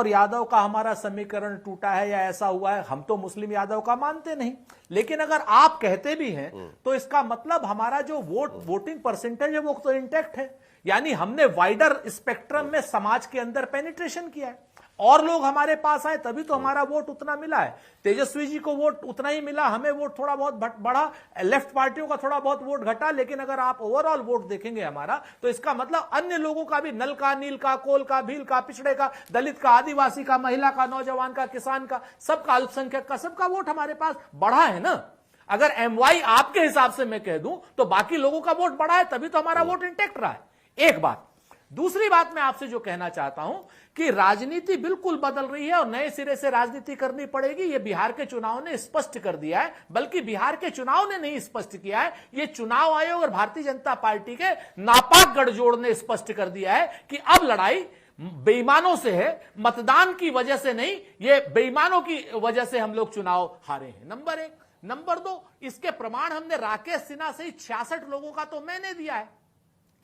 यादव का हमारा समीकरण टूटा है या ऐसा हुआ है, हम तो मुस्लिम यादव का मानते नहीं, लेकिन अगर आप कहते भी हैं तो इसका मतलब हमारा जो वोटिंग परसेंटेज है वो तो इंटैक्ट है। यानी हमने वाइडर स्पेक्ट्रम में समाज के अंदर पेनिट्रेशन किया है और लोग हमारे पास आए तभी तो हमारा वोट उतना मिला है। तेजस्वी जी को वोट उतना ही मिला, हमें वोट थोड़ा बहुत बढ़ा, लेफ्ट पार्टियों का थोड़ा बहुत वोट घटा, लेकिन अगर आप ओवरऑल वोट देखेंगे हमारा तो इसका मतलब अन्य लोगों का भी, नल का, नील का, कोल का, भील का, पिछड़े का, दलित का, आदिवासी का, महिला का, नौजवान का, किसान का, सबका, अल्पसंख्यक का, सबका वोट हमारे पास बढ़ा है ना। अगर एमवाई आपके हिसाब से मैं कह दूं तो बाकी लोगों का वोट बढ़ा है तभी तो हमारा वोट इंटैक्ट रहा है। एक बात। दूसरी बात मैं आपसे जो कहना चाहता हूं कि राजनीति बिल्कुल बदल रही है और नए सिरे से राजनीति करनी पड़ेगी। ये बिहार के चुनाव ने स्पष्ट कर दिया है, बल्कि बिहार के चुनाव ने नहीं स्पष्ट किया है, ये चुनाव आयोग और भारतीय जनता पार्टी के नापाक गठजोड़ ने स्पष्ट कर दिया है कि अब लड़ाई बेईमानों से है, मतदान की वजह से नहीं, ये बेईमानों की वजह से हम लोग चुनाव हारे हैं। नंबर एक। नंबर दो, इसके प्रमाण हमने राकेश सिन्हा सहित 66 लोगों का तो मैंने दिया है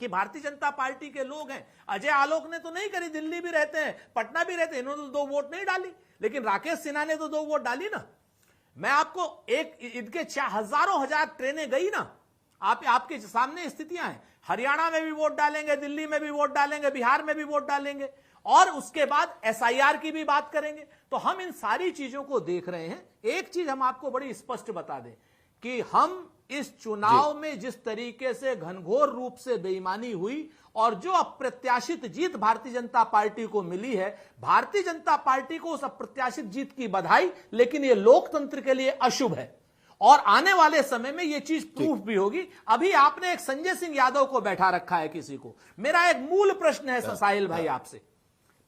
कि भारतीय जनता पार्टी के लोग हैं। अजय आलोक ने तो नहीं करी, दिल्ली भी रहते हैं, पटना भी रहते हैं, इन्होंने तो 2 वोट नहीं डाली, लेकिन राकेश सिन्हा ने तो 2 वोट डाली ना। मैं आपको इनके हजारों ट्रेनें गई ना, आपके सामने स्थितियां हैं। हरियाणा में भी वोट डालेंगे, दिल्ली में भी वोट डालेंगे, बिहार में भी वोट डालेंगे और उसके बाद एसआईआर की भी बात करेंगे। तो हम इन सारी चीजों को देख रहे हैं। एक चीज हम आपको बड़ी स्पष्ट बता दें कि हम इस चुनाव में जिस तरीके से घनघोर रूप से बेईमानी हुई और जो अप्रत्याशित जीत भारतीय जनता पार्टी को मिली है, भारतीय जनता पार्टी को उस अप्रत्याशित जीत की बधाई, लेकिन यह लोकतंत्र के लिए अशुभ है और आने वाले समय में यह चीज प्रूफ भी होगी। अभी आपने एक संजय सिंह यादव को बैठा रखा है किसी को। मेरा एक मूल प्रश्न है साहिल भाई आपसे,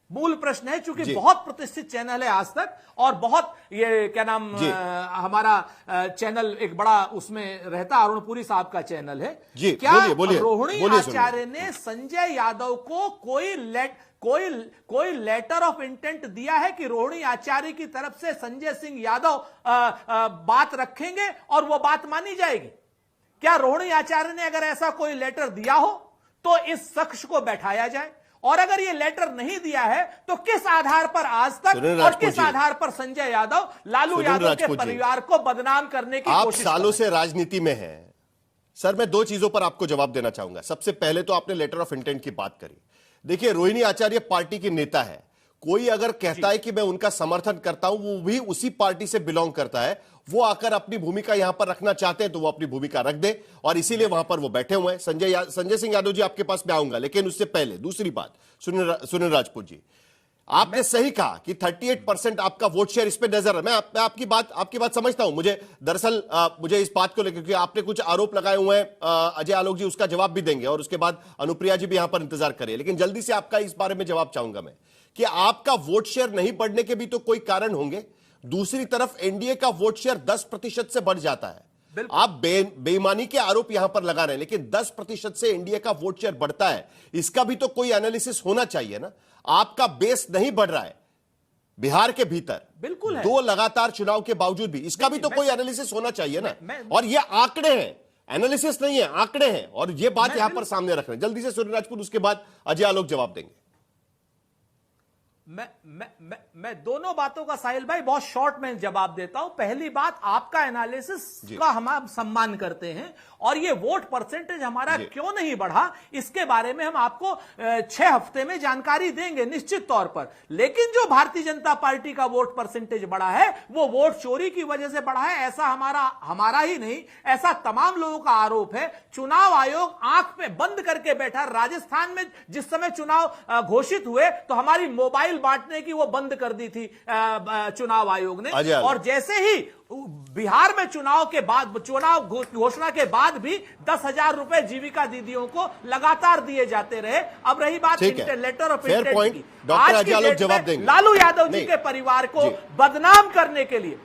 मूल प्रश्न है, चूंकि बहुत प्रतिष्ठित चैनल है आज तक और बहुत ये क्या नाम हमारा चैनल एक बड़ा उसमें रहता, अरुणपुरी साहब का चैनल है। क्या रोहिणी आचार्य ने संजय यादव को कोई लेटर ऑफ इंटेंट दिया है कि रोहिणी आचार्य की तरफ से संजय सिंह यादव बात रखेंगे और वो बात मानी जाएगी? क्या रोहिणी आचार्य ने अगर ऐसा कोई लेटर दिया हो तो इस शख्स को बैठाया जाए, और अगर ये लेटर नहीं दिया है तो किस आधार पर आज तक और किस आधार पर संजय यादव, लालू यादव के परिवार को बदनाम करने की कोशिश? आप सालों से राजनीति में हैं, सर मैं दो चीजों पर आपको जवाब देना चाहूंगा। सबसे पहले तो आपने लेटर ऑफ इंटेंट की बात करी। देखिए, रोहिणी आचार्य पार्टी की नेता है। कोई अगर कहता है कि मैं उनका समर्थन करता हूं, वो भी उसी पार्टी से बिलोंग करता है, वो आकर अपनी भूमिका यहां पर रखना चाहते हैं तो वो अपनी भूमिका रख दे, और इसीलिए वहां पर वो बैठे हुए हैं। संजय सिंह यादव जी, आपके पास मैं आऊंगा, लेकिन उससे पहले दूसरी बात, सुनील राजपूत जी, आपने सही कहा कि 38% आपका वोट शेयर इस पे नजर है। मैं आपकी बात समझता हूं। मुझे दरअसल मुझे इस बात को लेकर, क्योंकि आपने कुछ आरोप लगाए हुए हैं, अजय आलोक जी उसका जवाब भी देंगे और उसके बाद अनुप्रिया जी भी यहां पर इंतजार करिए, लेकिन जल्दी से आपका इस बारे में जवाब चाहूंगा मैं कि आपका वोट शेयर नहीं बढ़ने के भी तो कोई कारण होंगे। दूसरी तरफ एनडीए का वोट शेयर 10% से बढ़ जाता है। आप बेईमानी के आरोप यहां पर लगा रहे हैं, लेकिन 10% से एनडीए का वोट शेयर बढ़ता है, इसका भी तो कोई एनालिसिस होना चाहिए ना। आपका बेस नहीं बढ़ रहा है बिहार के भीतर, बिल्कुल है। 2 लगातार चुनाव के बावजूद भी, इसका भी तो कोई एनालिसिस होना चाहिए ना। और ये आंकड़े हैं, एनालिसिस नहीं है, आंकड़े हैं, और ये बात यहां पर सामने रख रहे हैं। जल्दी से सुनील राजपूत, उसके बाद अजय आलोक जवाब देंगे। मैं दोनों बातों का साहिल भाई बहुत शॉर्ट में जवाब देता हूं। पहली बात, आपका एनालिसिस का हम सम्मान करते हैं, और ये वोट परसेंटेज हमारा क्यों नहीं बढ़ा इसके बारे में हम आपको 6 हफ्ते में जानकारी देंगे निश्चित तौर पर। लेकिन जो भारतीय जनता पार्टी का वोट परसेंटेज बढ़ा है वो वोट चोरी की वजह से बढ़ा है, ऐसा हमारा ही नहीं, ऐसा तमाम लोगों का आरोप है। चुनाव आयोग आंख में बंद करके बैठा। राजस्थान में जिस समय चुनाव घोषित हुए तो हमारी मोबाइल बांटने की वो बंद कर दी थी चुनाव आयोग ने, और जैसे ही बिहार में चुनाव घोषणा के बाद भी 10,000 रुपए जीविका दीदियों को लगातार दिए जाते रहे। अब रही बात लेटर ऑफ इंटेंट की, आज की डेट में लालू यादव जी के परिवार को बदनाम करने के लिए,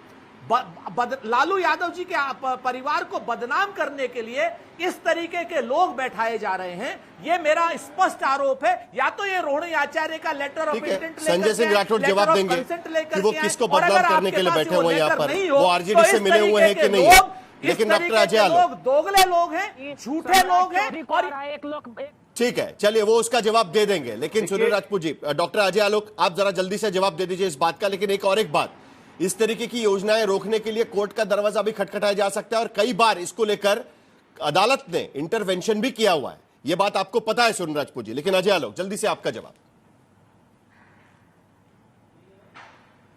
लालू यादव जी के परिवार को बदनाम करने के लिए इस तरीके के लोग बैठाए जा रहे हैं, ये मेरा स्पष्ट आरोप है। या तो ये रोहिणी आचार्य का लेटर ऑफ इंटेंट लेकर संजय सिंह राठौड़ जवाब देंगे कि वो किसको बदनाम करने के लिए बैठे हुए हैं यहाँ पर, वो आरजेडी से मिले हुए हैं कि नहीं। लेकिन डॉक्टर अजय आलोक, दोगले लोग हैं, झूठे लोग हैं, और ठीक है, चलिए वो उसका जवाब दे देंगे। लेकिन सुनील राजपूत जी, डॉक्टर अजय आलोक, आप जरा जल्दी से जवाब दे दीजिए इस बात का। लेकिन एक बात, इस तरीके की योजनाएं रोकने के लिए कोर्ट का दरवाजा भी खटखटाया जा सकता है, और कई बार इसको लेकर अदालत ने इंटरवेंशन भी किया हुआ है। यह बात आपको पता है सुनील राजपूत जी। लेकिन अजय आलोक, जल्दी से आपका जवाब।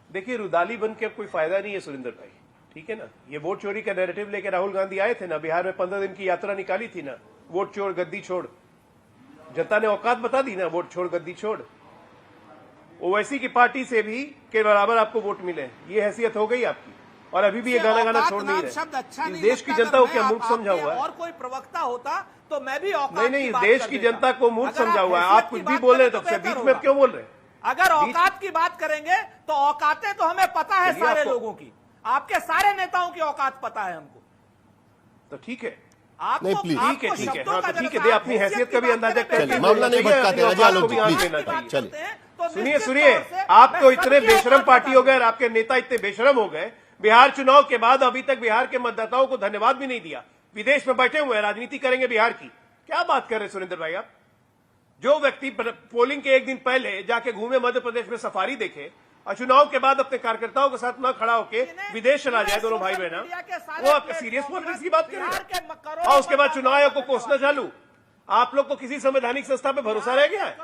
देखिए, रुदाली बन के अब कोई फायदा नहीं है सुरेंद्र भाई, ठीक है ना। ये वोट चोरी का नैरेटिव लेके राहुल गांधी आए थे ना, बिहार में 15 दिन की यात्रा निकाली थी ना, वोट छोड़ गद्दी छोड़। जनता ने औकात बता दी ना, वोट छोड़ गद्दी छोड़। ओवैसी की पार्टी से भी के बराबर आपको वोट मिले, ये हैसियत हो गई आपकी, और अभी भी ये गाना छोड़ नहीं रहे। शब्द अच्छा नहीं, देश की जनता को क्या मूर्ख समझा हुआ है? और कोई प्रवक्ता होता तो मैं भी नहीं, देश की जनता को मूर्ख समझा हुआ है। आप कुछ भी बोल रहे हैं तो बीच में क्यों बोल रहे हैं? अगर औकात की बात करेंगे तो औकातें तो हमें पता है सारे लोगों की, आपके सारे नेताओं की औकात पता है हमको। तो ठीक है, नहीं प्लीज, ठीक है, दे अपनी हैसियत का भी अंदाजा करके मामला नहीं भटकाते। अजय आलोक जी, चलिए सुनिए, आप तो इतने बेशरम पार्टी हो गए और आपके नेता इतने बेशरम हो गए, बिहार चुनाव के बाद अभी तक बिहार के मतदाताओं को धन्यवाद भी नहीं दिया। विदेश में बैठे हुए राजनीति करेंगे बिहार की, क्या बात कर रहे हैं सुरेंद्र भाई आप? जो व्यक्ति पोलिंग के एक दिन पहले जाके घूमे मध्य प्रदेश में सफारी देखे और चुनाव के बाद अपने कार्यकर्ताओं के साथ न खड़ा होके विदेश चला जाए, दोनों भाई बहना, वो आपके सीरियस पॉलिटिक्स की बात करें, और उसके बाद चुनाव आयोग को कोसना चालू। आप लोग को किसी संवैधानिक संस्था पे भरोसा रह गया है?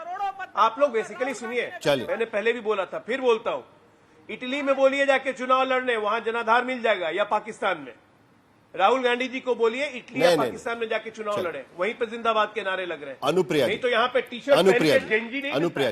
आप लोग बेसिकली सुनिए, मैंने पहले भी बोला था, फिर बोलता हूं, इटली में बोलिए जाके चुनाव लड़ने, वहां जनाधार मिल जाएगा, या पाकिस्तान में राहुल गांधी जी को बोलिए इटली या पाकिस्तान में जाके चुनाव लड़े, वहीं पे जिंदाबाद के नारे लग रहे हैं। अनुप्रिया नहीं तो यहाँ पे टी-शर्ट अनुप्रिया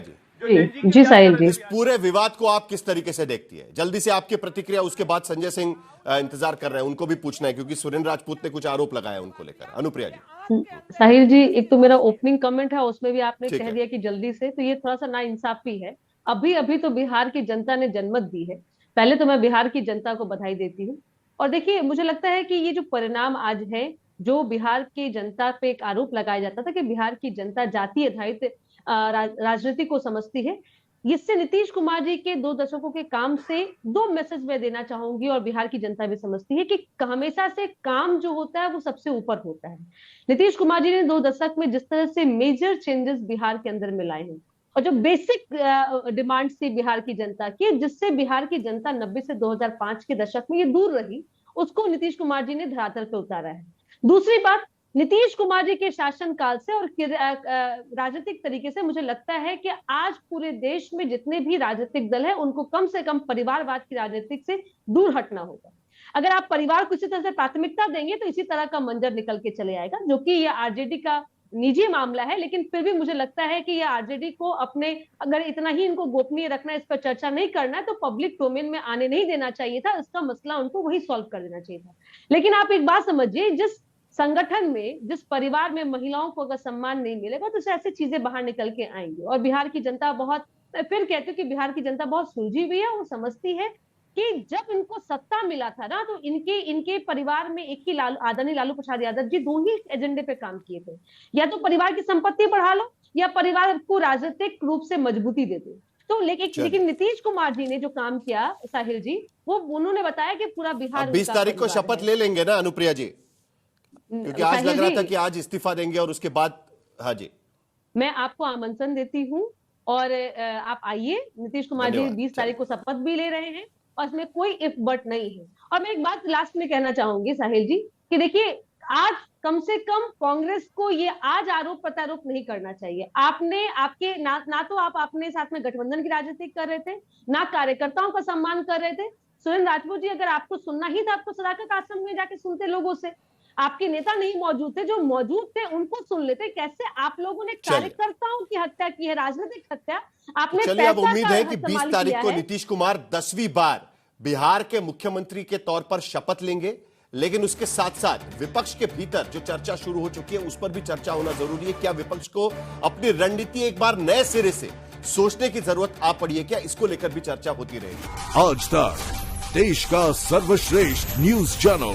जी साहिल जी, इस पूरे विवाद को आप किस तरीके से देखती है? जल्दी से आपकी प्रतिक्रिया, उसके बाद संजय सिंह इंतजार कर रहे हैं, उनको भी पूछना है क्योंकि सुरेंद्र राजपूत ने कुछ आरोप लगाया उनको लेकर। अनुप्रिया जी। साहिल जी, एक तो मेरा ओपनिंग कमेंट है, उसमें भी आपने कह दिया कि जल्दी से, तो ये थोड़ा सा नाइंसाफी है। अभी तो बिहार की जनता ने जनमत दी है, पहले तो मैं बिहार की जनता को बधाई देती हूँ। और देखिए, मुझे लगता है कि ये जो परिणाम आज है, जो बिहार की जनता पे एक आरोप लगाया जाता था कि बिहार की जनता जातीय आधारित राजनीति को समझती है, इससे नीतीश कुमार जी के 2 दशकों के काम से 2 मैसेज मैं देना चाहूंगी, और बिहार की जनता भी समझती है कि हमेशा से काम जो होता है वो सबसे ऊपर होता है। नीतीश कुमार जी ने 2 दशक में जिस तरह से मेजर चेंजेस बिहार के अंदर में लाए हैं, और जो बेसिक डिमांड थी बिहार की जनता की, जिससे बिहार की जनता 90 से 2005 के दशक में ये दूर रही, उसको नीतीश कुमार जी ने धरातल पे उतारा है। दूसरी बात, नीतीश कुमार जी के शासनकाल से और राजनीतिक तरीके से मुझे लगता है कि आज पूरे देश में जितने भी राजनीतिक दल है उनको कम से कम परिवारवाद की राजनीतिक से दूर हटना होगा। अगर आप परिवार को इसी तरह से प्राथमिकता देंगे तो इसी तरह का मंजर निकल के चले आएगा, जो कि ये आरजेडी का निजी मामला है। लेकिन फिर भी मुझे लगता है कि ये आरजेडी को अपने, अगर इतना ही इनको गोपनीय रखना है, इस पर चर्चा नहीं करना है, तो पब्लिक डोमेन में आने नहीं देना चाहिए था। इसका मसला उनको वही सॉल्व कर देना चाहिए था। लेकिन आप एक बात समझिए, जिस संगठन में, जिस परिवार में महिलाओं को अगर सम्मान नहीं मिलेगा तो ऐसी चीजें बाहर निकल के आएंगी। और बिहार की जनता बहुत, मैं फिर कहती हूँ कि बिहार की जनता बहुत सुलझी हुई है। वो समझती है कि जब इनको सत्ता मिला था ना, तो इनके परिवार में एक ही आदरणीय लालू प्रसाद यादव जी दो ही एजेंडे पे काम किए थे, या तो परिवार की संपत्ति बढ़ा लो या परिवार को राजनीतिक रूप से मजबूती दे दो। तो लेकिन नीतीश कुमार जी ने जो काम किया साहिल जी, वो उन्होंने बताया कि पूरा बिहार 20 तारीख को शपथ ले लेंगे ना अनुप्रिया जी, क्योंकि आज लग रहा था कि आज इस्तीफा देंगे और उसके बाद। हाँ जी, मैं आपको आमंत्रण देती हूँ और आप आइए। नीतीश कुमार जी 20 तारीख को शपथ भी ले रहे हैं और इसमें कोई इफ बट नहीं है। और मैं एक बात लास्ट में कहना चाहूंगी साहिल जी कि देखिए, आज कम से कम कांग्रेस को ये आज आरोप प्रत्यारोप नहीं करना चाहिए। आपने आपके ना तो आप अपने साथ में गठबंधन की राजनीति कर रहे थे, ना कार्यकर्ताओं का सम्मान कर रहे थे। सुरेंद्र राजपूत जी, अगर आपको सुनना ही था, आपको सदाकत आश्रम में जाके सुनते लोगों से। आपके नेता नहीं मौजूद थे, जो मौजूद थे उनको सुन लेते। कैसे आप लोगों ने कार्यकर्ताओं की हत्या की है, राजनीतिक हत्या आपने। चलिए, अब उम्मीद है कि 20 तारीख को नीतीश कुमार 10वीं बार बिहार के मुख्यमंत्री के तौर पर शपथ लेंगे। लेकिन उसके साथ साथ विपक्ष के भीतर जो चर्चा शुरू हो चुकी है उस पर भी चर्चा होना जरूरी है। क्या विपक्ष को अपनी रणनीति एक बार नए सिरे से सोचने की जरूरत आ पड़ी है क्या? इसको लेकर भी चर्चा होती रहेगी। आज तक देश का सर्वश्रेष्ठ न्यूज चैनल